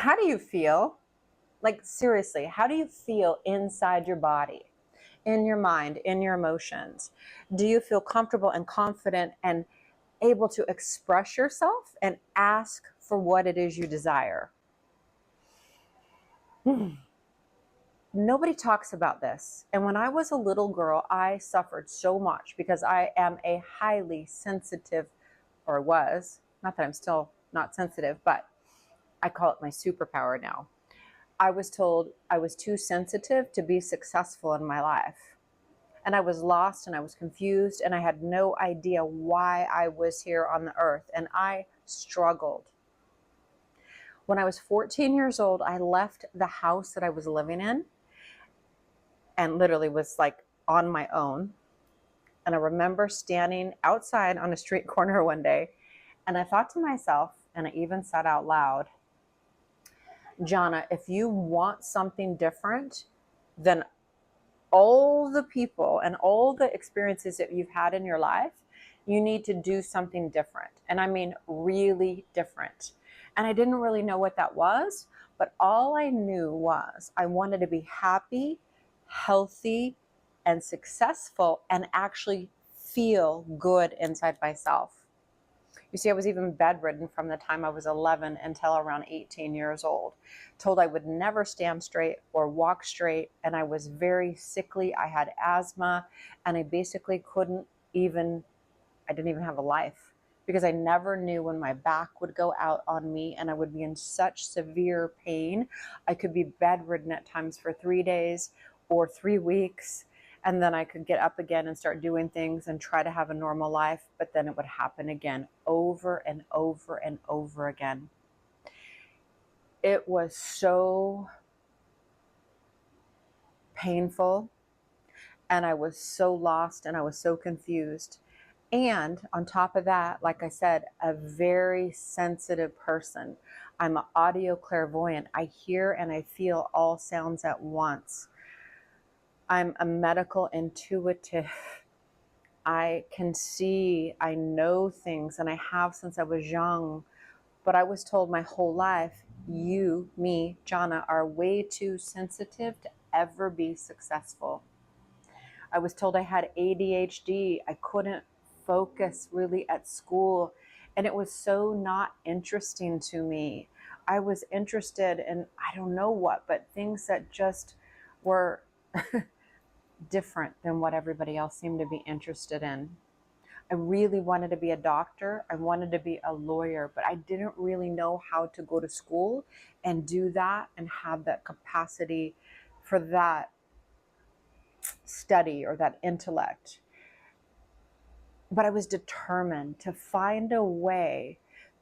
how do you feel? Like, seriously, how do you feel inside your body, in your mind, in your emotions? Do you feel comfortable and confident and able to express yourself and ask for what it is you desire? Nobody talks about this. And when I was a little girl, I suffered so much because I am a highly sensitive, or was, not that I'm still not sensitive, but I call it my superpower now. I was told I was too sensitive to be successful in my life. And I was lost and I was confused and I had no idea why I was here on the earth. And I struggled. When I was 14 years old, I left the house that I was living in and literally was like on my own. And I remember standing outside on a street corner one day and I thought to myself, and I even said out loud, Johnna, if you want something different than all the people and all the experiences that you've had in your life, you need to do something different. And I mean, really different. And I didn't really know what that was, but all I knew was I wanted to be happy, healthy, and successful and actually feel good inside myself. You see, I was even bedridden from the time I was 11 until around 18 years old. Told I would never stand straight or walk straight, and I was very sickly. I had asthma, and I basically I didn't even have a life because I never knew when my back would go out on me and I would be in such severe pain. I could be bedridden at times for 3 days or 3 weeks. And then I could get up again and start doing things and try to have a normal life. But then it would happen again over and over and over again. It was so painful. And I was so lost and I was so confused. And on top of that, like I said, a very sensitive person. I'm an audio clairvoyant. I hear and I feel all sounds at once. I'm a medical intuitive. I can see, I know things, and I have since I was young. But I was told my whole life, you, me, Johnna, are way too sensitive to ever be successful. I was told I had ADHD. I couldn't focus really at school. And it was so not interesting to me. I was interested in, I don't know what, but things that just were different than what everybody else seemed to be interested in. I really wanted to be a doctor. I wanted to be a lawyer, but I didn't really know how to go to school and do that and have that capacity for that study or that intellect. But I was determined to find a way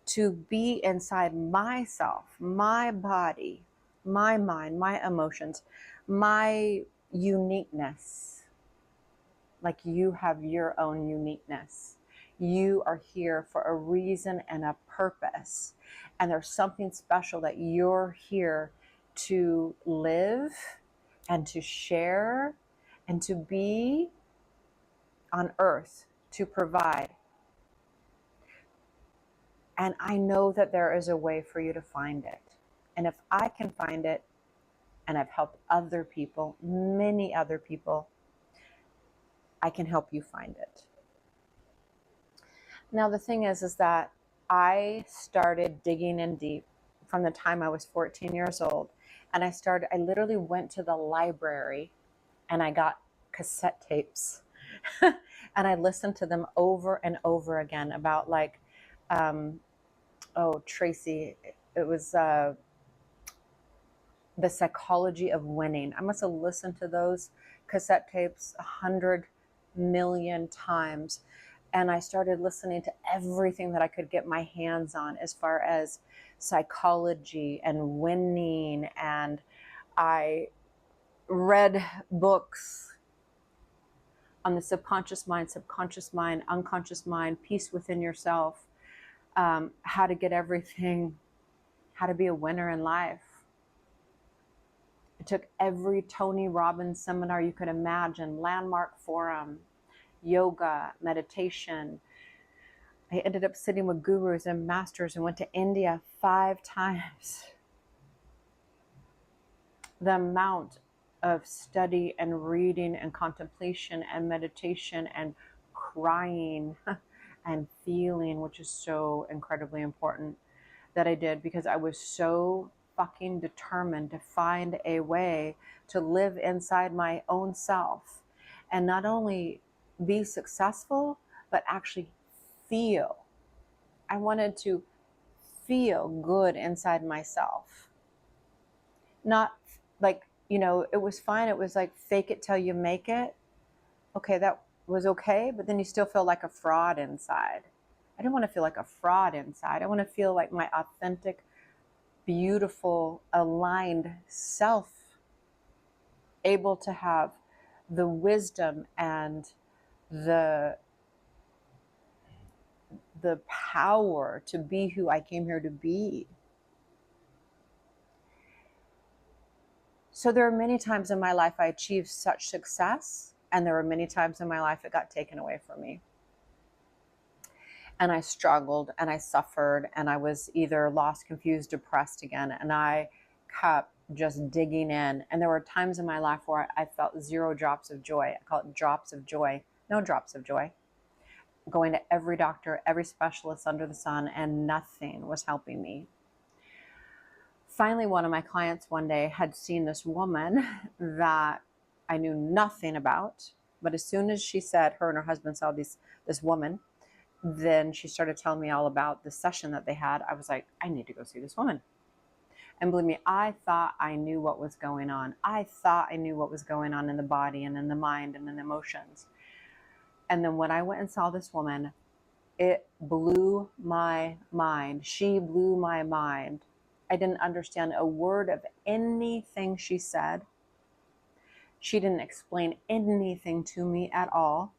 to be inside myself, my body, my mind, my emotions, my uniqueness. Like you have your own uniqueness. You are here for a reason and a purpose. And there's something special that you're here to live and to share and to be on earth to provide. And I know that there is a way for you to find it. And if I can find it, and I've helped other people, many other people, I can help you find it. Now, the thing is that I started digging in deep from the time I was 14 years old. And I literally went to the library and I got cassette tapes and I listened to them over and over again about like, Tracy, it was The Psychology of Winning. I must have listened to those cassette tapes 100 million times. And I started listening to everything that I could get my hands on as far as psychology and winning. And I read books on the subconscious mind, unconscious mind, peace within yourself, how to get everything, how to be a winner in life. I took every Tony Robbins seminar you could imagine, landmark forum, yoga, meditation. I ended up sitting with gurus and masters and went to India 5 times. the amount of study and reading and contemplation and meditation and crying and feeling, which is so incredibly important, that I did, because I was so fucking determined to find a way to live inside my own self and not only be successful, but actually feel. I wanted to feel good inside myself. Not like, it was fine. It was like fake it till you make it. Okay, that was okay, but then you still feel like a fraud inside. I didn't want to feel like a fraud inside. I want to feel like my authentic, beautiful, aligned self, able to have the wisdom and the power to be who I came here to be. So there are many times in my life I achieved such success, and there were many times in my life it got taken away from me. And I struggled and I suffered, and I was either lost, confused, depressed again. And I kept just digging in. And there were times in my life where I felt 0 drops of joy. I call it drops of joy. No drops of joy. Going to every doctor, every specialist under the sun, and nothing was helping me. Finally, one of my clients one day had seen this woman that I knew nothing about. But as soon as she said her and her husband saw this woman, then she started telling me all about the session that they had. I was like, I need to go see this woman. And believe me, I thought I knew what was going on. I thought I knew what was going on in the body and in the mind and in the emotions. And then when I went and saw this woman, it blew my mind. She blew my mind. I didn't understand a word of anything she said. She didn't explain anything to me at all.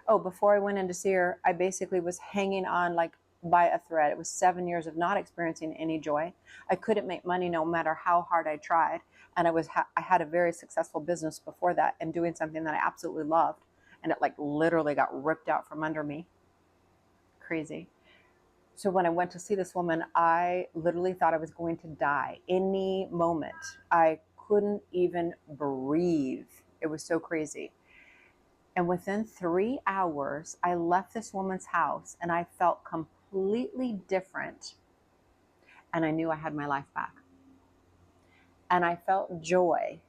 Oh, before I went in to see her, I basically was hanging on like by a thread. It was 7 years of not experiencing any joy. I couldn't make money no matter how hard I tried. And I had a very successful business before that and doing something that I absolutely loved. And it like literally got ripped out from under me. Crazy. So when I went to see this woman, I literally thought I was going to die any moment. I couldn't even breathe. It was so crazy. And within 3 hours, I left this woman's house and I felt completely different. And I knew I had my life back. And I felt joy.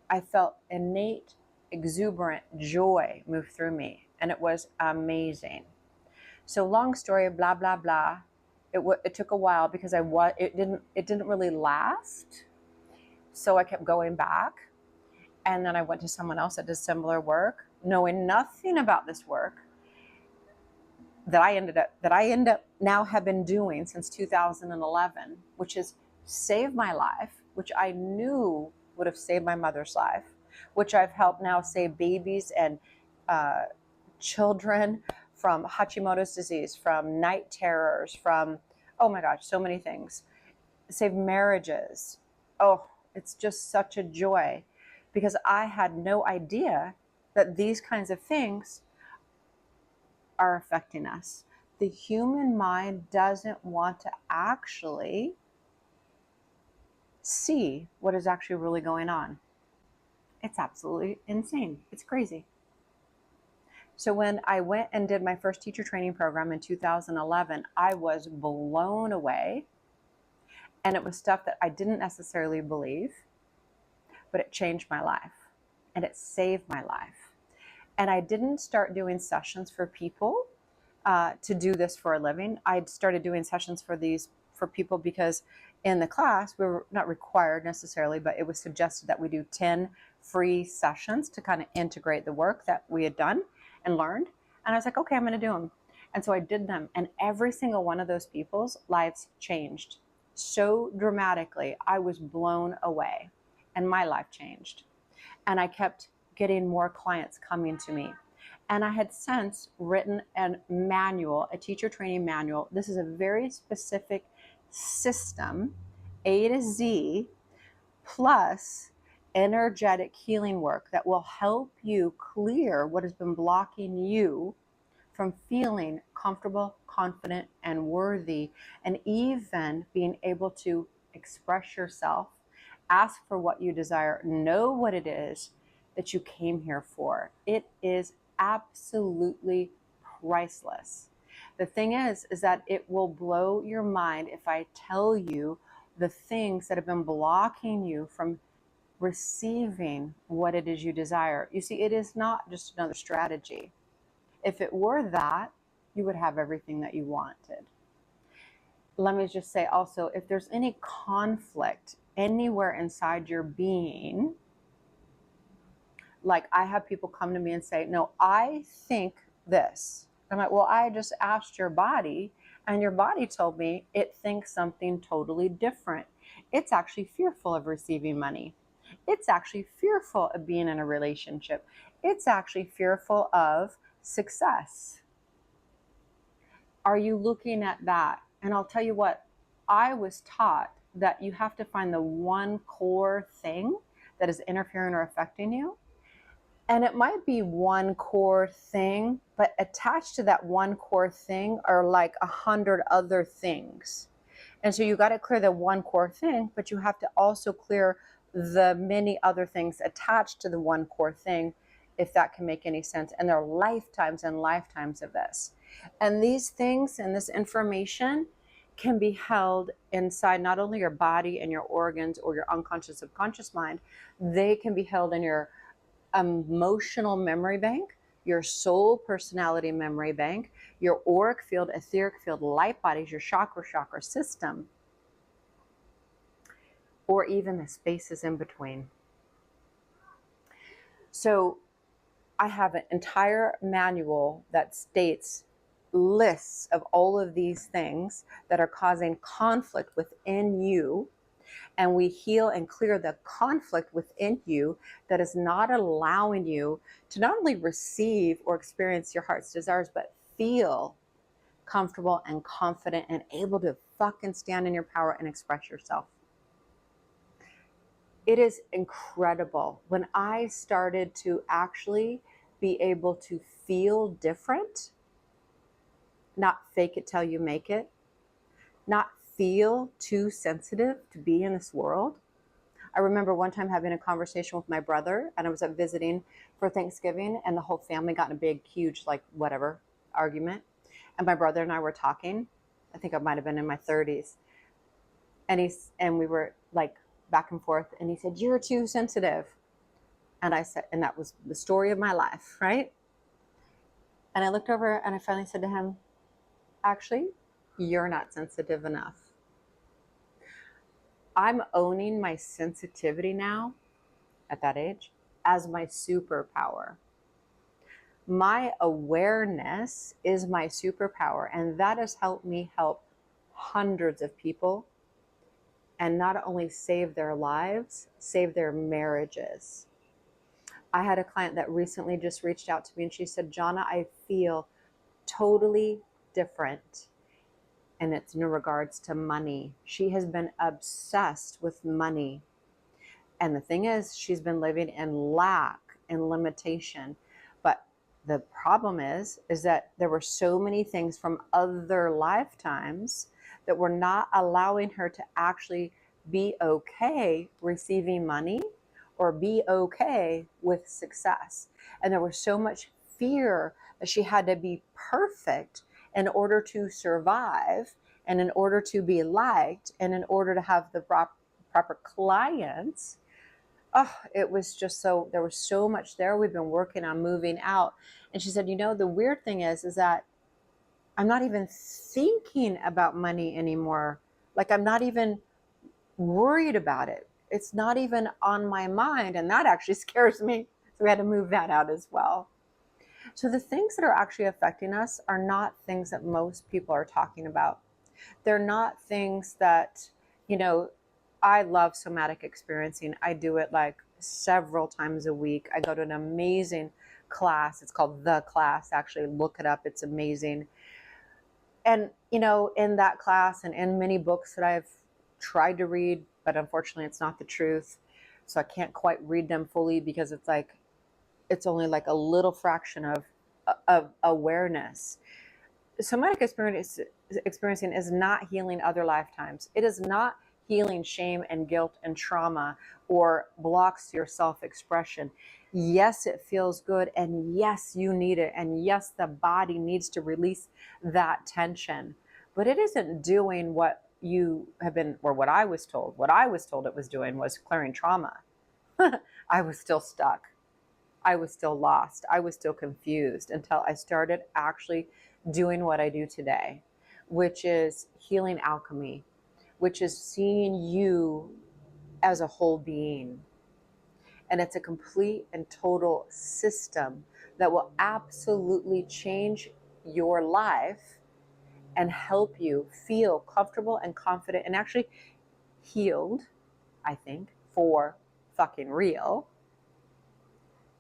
I felt innate, exuberant joy move through me. And it was amazing. So long story, blah, blah, blah. It took a while because it didn't really last. So I kept going back. And then I went to someone else that did similar work, knowing nothing about this work that I end up now have been doing since 2011, which is save my life, which I knew would have saved my mother's life, which I've helped now save babies and children from Hashimoto's disease, from night terrors, from, oh my gosh, so many things. Save marriages. Oh, it's just such a joy. Because I had no idea that these kinds of things are affecting us. The human mind doesn't want to actually see what is actually really going on. It's absolutely insane. It's crazy. So when I went and did my first teacher training program in 2011, I was blown away. And it was stuff that I didn't necessarily believe, but it changed my life and it saved my life. And I didn't start doing sessions for people to do this for a living. I'd started doing sessions for people because in the class, we were not required necessarily, but it was suggested that we do 10 free sessions to kind of integrate the work that we had done and learned. And I was like, okay, I'm going to do them. And so I did them. And every single one of those people's lives changed so dramatically. I was blown away. And my life changed. And I kept getting more clients coming to me. And I had since written a manual, a teacher training manual. This is a very specific system, A to Z, plus energetic healing work that will help you clear what has been blocking you from feeling comfortable, confident, and worthy, and even being able to express yourself Ask for what you desire. Know what it is that you came here for. It is absolutely priceless. The thing is that it will blow your mind if I tell you the things that have been blocking you from receiving what it is you desire. You see, it is not just another strategy. If it were that, you would have everything that you wanted. Let me just say also, if there's any conflict anywhere inside your being, like I have people come to me and say, no, I think this. I'm like, well, I just asked your body, and your body told me it thinks something totally different. It's actually fearful of receiving money. It's actually fearful of being in a relationship. It's actually fearful of success. Are you looking at that? And I'll tell you what, I was taught that you have to find the one core thing that is interfering or affecting you. And it might be one core thing, but attached to that one core thing are like 100 other things. And so you got to clear the one core thing, but you have to also clear the many other things attached to the one core thing, if that can make any sense. And there are lifetimes and lifetimes of this. And these things and this information can be held inside not only your body and your organs or your unconscious subconscious mind, they can be held in your emotional memory bank, your soul personality memory bank, your auric field, etheric field, light bodies, your chakra system, or even the spaces in between. So I have an entire manual that states lists of all of these things that are causing conflict within you. And we heal and clear the conflict within you that is not allowing you to not only receive or experience your heart's desires, but feel comfortable and confident and able to fucking stand in your power and express yourself. It is incredible. When I started to actually be able to feel different, not fake it till you make it, not feel too sensitive to be in this world. I remember one time having a conversation with my brother, and I was up visiting for Thanksgiving, and the whole family got in a big, huge, like whatever argument. And my brother and I were talking. I think I might have been in my 30s. And we were like back and forth, and he said, "You're too sensitive." And I said, and that was the story of my life, right? And I looked over and I finally said to him, "Actually, you're not sensitive enough." I'm owning my sensitivity now, at that age, as my superpower. My awareness is my superpower, and that has helped me help hundreds of people, and not only save their lives, save their marriages. I had a client that recently just reached out to me, and she said, "Johnna, I feel totally different." And it's in regards to money. She has been obsessed with money. And the thing is, she's been living in lack and limitation. But the problem is that there were so many things from other lifetimes that were not allowing her to actually be okay receiving money or be okay with success. And there was so much fear that she had to be perfect in order to survive, and in order to be liked, and in order to have the proper clients. Oh, it was just so, there was so much there. We've been working on moving out. And she said, the weird thing is that I'm not even thinking about money anymore. Like, I'm not even worried about it. It's not even on my mind. And that actually scares me. So we had to move that out as well. So the things that are actually affecting us are not things that most people are talking about. They're not things that, I love somatic experiencing. I do it like several times a week. I go to an amazing class. It's called The Class. Actually, look it up. It's amazing. And, in that class and in many books that I've tried to read, but unfortunately it's not the truth. So I can't quite read them fully because it's only like a little fraction of awareness. Somatic experiencing is not healing other lifetimes. It is not healing shame and guilt and trauma or blocks your self-expression. Yes, it feels good, and yes, you need it, and yes, the body needs to release that tension, but it isn't doing what you have been, or what I was told. What I was told it was doing was clearing trauma. I was still stuck. I was still lost. I was still confused until I started actually doing what I do today, which is healing alchemy, which is seeing you as a whole being. And it's a complete and total system that will absolutely change your life and help you feel comfortable and confident and actually healed, I think, for fucking real.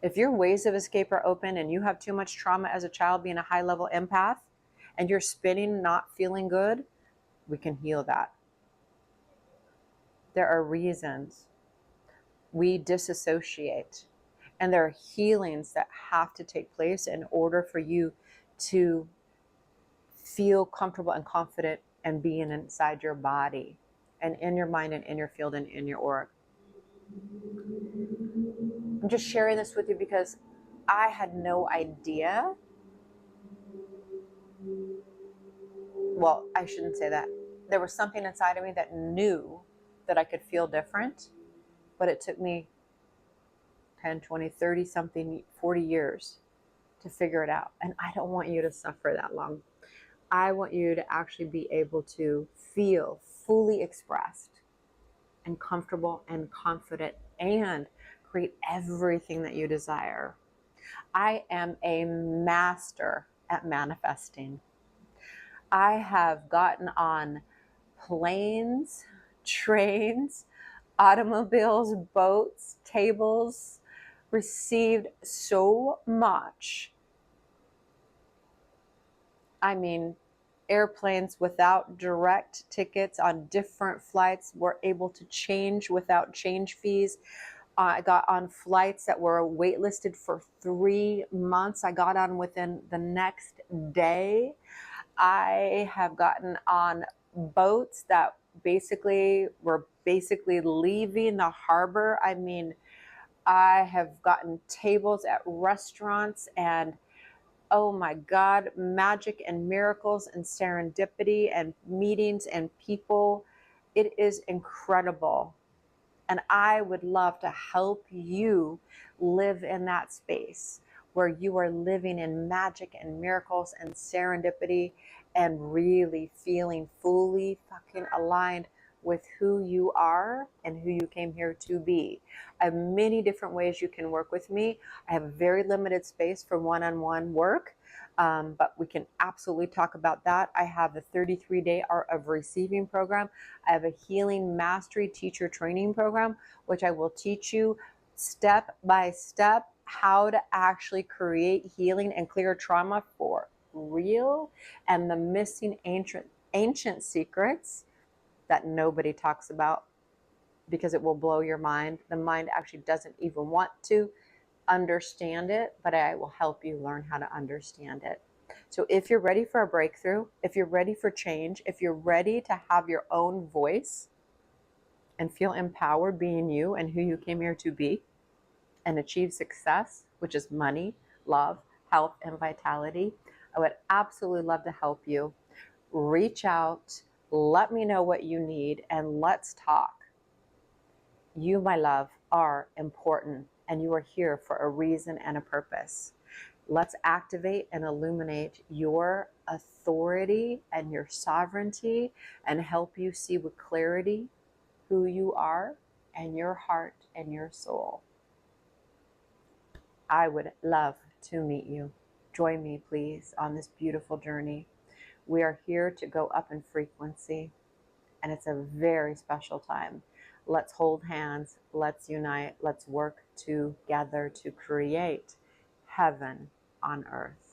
If your ways of escape are open and you have too much trauma as a child being a high level empath and you're spinning not feeling good, we can heal that. There are reasons we disassociate, and there are healings that have to take place in order for you to feel comfortable and confident and being inside your body and in your mind and in your field and in your aura. I'm just sharing this with you because I had no idea. Well, I shouldn't say that. There was something inside of me that knew that I could feel different, but it took me 10, 20, 30 something, 40 years to figure it out. And I don't want you to suffer that long. I want you to actually be able to feel fully expressed and comfortable and confident and create everything that you desire. I am a master at manifesting. I have gotten on planes, trains, automobiles, boats, tables, received so much. I mean, airplanes without direct tickets on different flights were able to change without change fees. I got on flights that were waitlisted for 3 months. I got on within the next day. I have gotten on boats that were leaving the harbor. I mean, I have gotten tables at restaurants, and oh my God, magic and miracles and serendipity and meetings and people. It is incredible. And I would love to help you live in that space where you are living in magic and miracles and serendipity and really feeling fully fucking aligned with who you are and who you came here to be. I have many different ways you can work with me. I have a very limited space for one-on-one work, but we can absolutely talk about that. I have a 33-day Art of Receiving program. I have a Healing Mastery Teacher Training program, which I will teach you step by step how to actually create healing and clear trauma for real, and the missing ancient secrets that nobody talks about because it will blow your mind. The mind actually doesn't even want to understand it, but I will help you learn how to understand it. So if you're ready for a breakthrough, if you're ready for change, if you're ready to have your own voice and feel empowered being you and who you came here to be and achieve success, which is money, love, health, and vitality, I would absolutely love to help you. Reach out, let me know what you need, and let's talk. You, my love, are important, and you are here for a reason and a purpose. Let's activate and illuminate your authority and your sovereignty and help you see with clarity who you are and your heart and your soul. I would love to meet you. Join me, please, on this beautiful journey. We are here to go up in frequency, and it's a very special time. Let's hold hands, let's unite, let's work together to create heaven on earth.